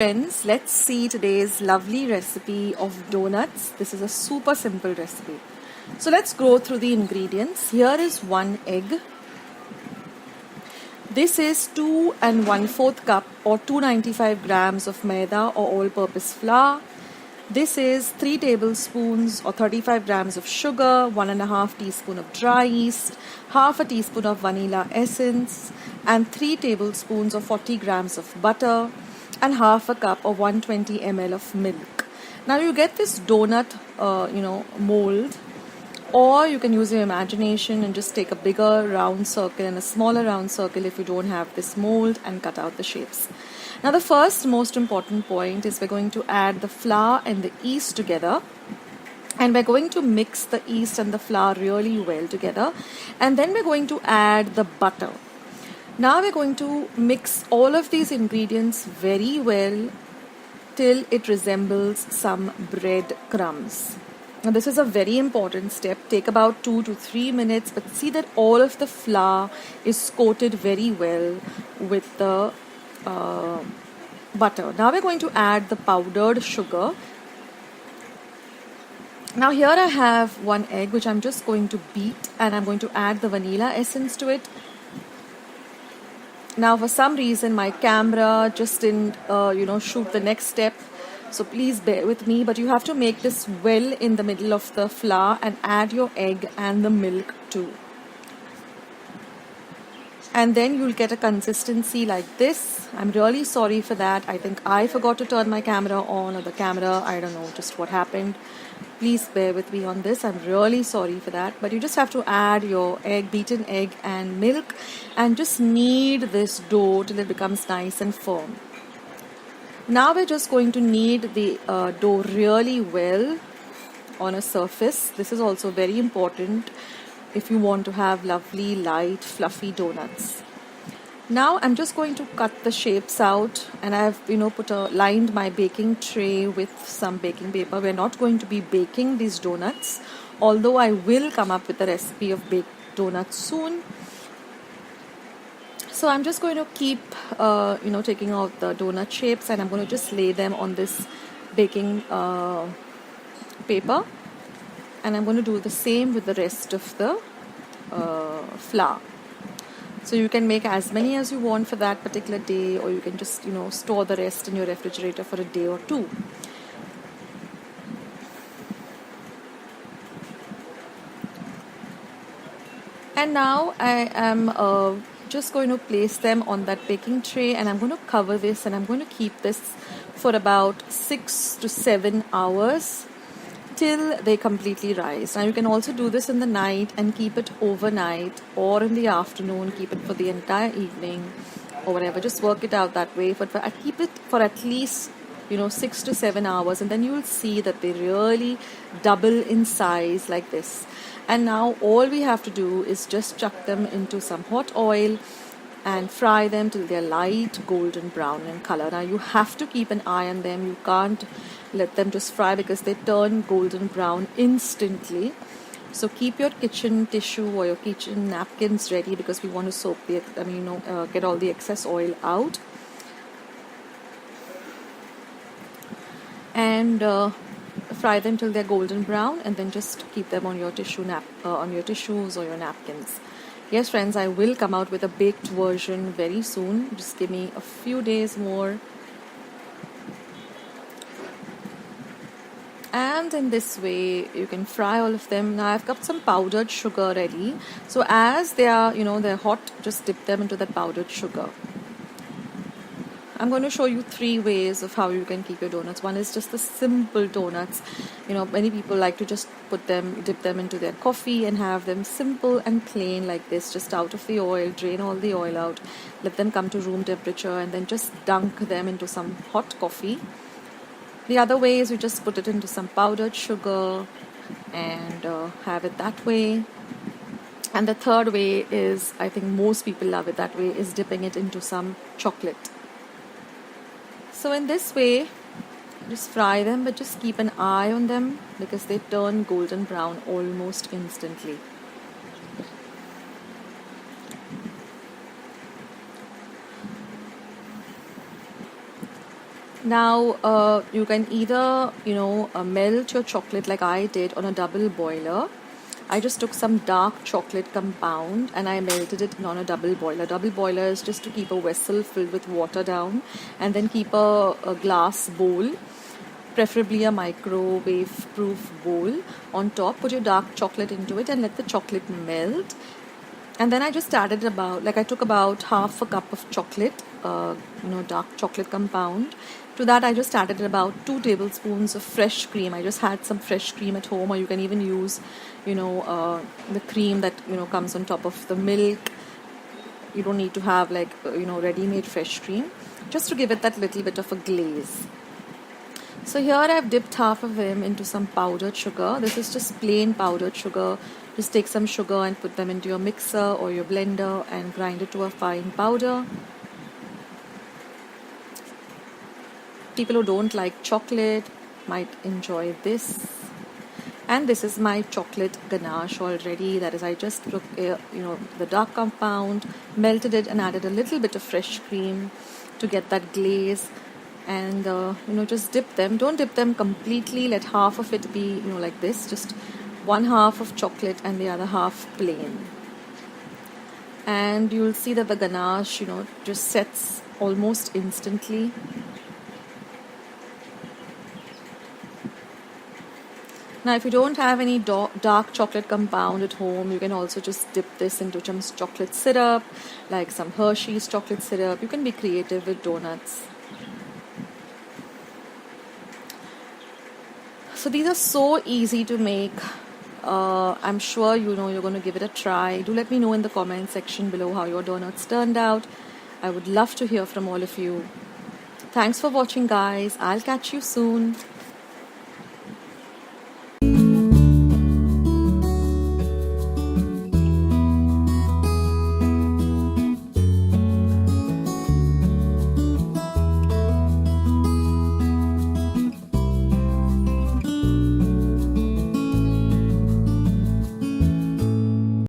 Friends, let's see today's lovely recipe of donuts. This is a super simple recipe. So let's go through the ingredients. Here is 1 egg. This is 2 and 1/4 cup or 295 grams of maida or all-purpose flour. This is 3 tablespoons or 35 grams of sugar, 1.5 teaspoon of dry yeast, half a teaspoon of vanilla essence, and 3 tablespoons or 40 grams of butter, and half a cup or 120 ml of milk. Now you get this donut, mold, or you can use your imagination and just take a bigger round circle and a smaller round circle if you don't have this mold and cut out the shapes. Now the first most important point is we're going to add the flour and the yeast together. And we're going to mix the yeast and the flour really well together. And then we're going to add the butter. Now we're going to mix all of these ingredients very well till it resembles some bread crumbs. Now this is a very important step. Take about 2 to 3 minutes, but see that all of the flour is coated very well with the butter. Now we're going to add the powdered sugar. Now here I have 1 egg which I'm just going to beat, and I'm going to add the vanilla essence to it. Now for some reason my camera just didn't shoot the next step, so please bear with me, but you have to make this well in the middle of the flour and add your egg and the milk too. And then you'll get a consistency like this. I'm really sorry for that. I think I forgot to turn my camera on, or the camera, I don't know just what happened. Please bear with me on this. I'm really sorry for that. But you just have to add your egg, beaten egg and milk, and just knead this dough till it becomes nice and firm. Now we're just going to knead the dough really well on a surface. This is also very important if you want to have lovely, light, fluffy donuts. Now I'm just going to cut the shapes out, and I've lined my baking tray with some baking paper. We're not going to be baking these donuts, although I will come up with a recipe of baked donuts soon. So I'm just going to keep taking out the donut shapes, and I'm going to just lay them on this baking paper, and I'm going to do the same with the rest of the flour. So you can make as many as you want for that particular day, or you can just store the rest in your refrigerator for a day or two. And now I am just going to place them on that baking tray, and I'm going to cover this, and I'm going to keep this for about 6 to 7 hours till they completely rise. Now you can also do this in the night and keep it overnight, or in the afternoon, keep it for the entire evening or whatever. Just work it out that way. But I keep it for at least 6 to 7 hours, and then you will see that they really double in size like this. And now all we have to do is just chuck them into some hot oil and fry them till they're light golden brown in color. Now you have to keep an eye on them. You can't let them just fry because they turn golden brown instantly. So keep your kitchen tissue or your kitchen napkins ready, because we want to soak get all the excess oil out. And fry them till they're golden brown, and then just keep them on your tissues or your napkins. Yes, friends, I will come out with a baked version very soon. Just give me a few days more. And in this way, you can fry all of them. Now I've got some powdered sugar ready. So as they are, they're hot, just dip them into that powdered sugar. I'm going to show you 3 ways of how you can keep your donuts. One is just the simple donuts. Many people like to just dip them into their coffee and have them simple and plain like this, just out of the oil, drain all the oil out, let them come to room temperature, and then just dunk them into some hot coffee. The other way is you just put it into some powdered sugar and have it that way. And the third way is, I think most people love it that way, is dipping it into some chocolate. So in this way, just fry them, but just keep an eye on them because they turn golden brown almost instantly. Now you can either melt your chocolate like I did on a double boiler. I just took some dark chocolate compound and I melted it on a double boiler. Double boiler is just to keep a vessel filled with water down, and then keep a glass bowl, preferably a microwave proof bowl, on top. Put your dark chocolate into it and let the chocolate melt. And then I just added I took about half a cup of chocolate, dark chocolate compound. To that I just added about 2 tablespoons of fresh cream. I just had some fresh cream at home, or you can even use, the cream that, comes on top of the milk. You don't need to have ready-made fresh cream, just to give it that little bit of a glaze. So here I've dipped half of them into some powdered sugar. This is just plain powdered sugar. Just take some sugar and put them into your mixer or your blender and grind it to a fine powder. People who don't like chocolate might enjoy this. And this is my chocolate ganache already. That is, I just took the dark compound, melted it and added a little bit of fresh cream to get that glaze. And just dip them. Don't dip them completely. Let half of it be like this, just one half of chocolate and the other half plain. And you'll see that the ganache just sets almost instantly. Now if you don't have any dark chocolate compound at home, you can also just dip this into some chocolate syrup, like some Hershey's chocolate syrup. You can be creative with donuts. So these are so easy to make. I'm sure you're going to give it a try. Do let me know in the comment section below how your donuts turned out. I would love to hear from all of you. Thanks for watching, guys. I'll catch you soon.